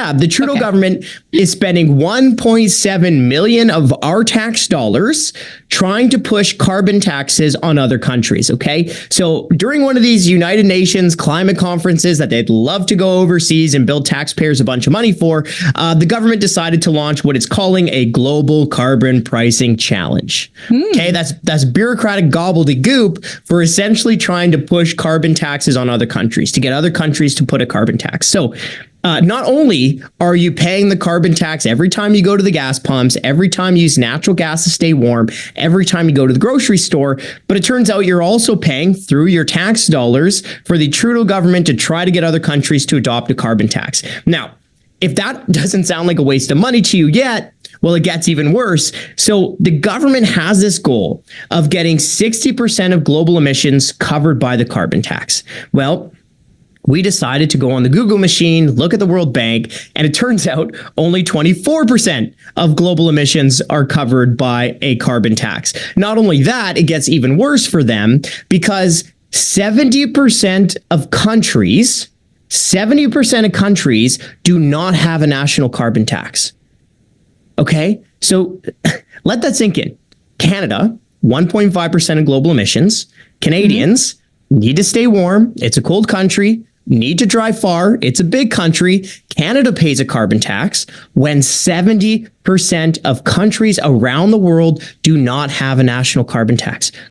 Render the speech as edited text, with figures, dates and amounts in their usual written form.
Yeah, the Trudeau government is spending 1.7 million of our tax dollars trying to push carbon taxes on other countries. Okay, so during one of these United Nations climate conferences that they'd love to go overseas and build taxpayers a bunch of money for, the government decided to launch what it's calling a global carbon pricing challenge. Okay, that's bureaucratic gobbledygook for essentially trying to push carbon taxes on other countries, to get other countries to put a carbon tax. So not only are you paying the carbon tax every time you go to the gas pumps, every time you use natural gas to stay warm, every time you go to the grocery store, but it turns out you're also paying through your tax dollars for the Trudeau government to try to get other countries to adopt a carbon tax. Now, if that doesn't sound like a waste of money to you yet, well, it gets even worse. So the government has this goal of getting 60% of global emissions covered by the carbon tax. Well, we decided to go on the Google machine, look at the World Bank, and it turns out only 24% of global emissions are covered by a carbon tax. Not only that, it gets even worse for them because 70% of countries do not have a national carbon tax. Okay, so let that sink in. Canada, 1.5% of global emissions. Canadians need to stay warm. It's a cold country. Need to drive far. It's a big country. Canada pays a carbon tax when 70% of countries around the world do not have a national carbon tax.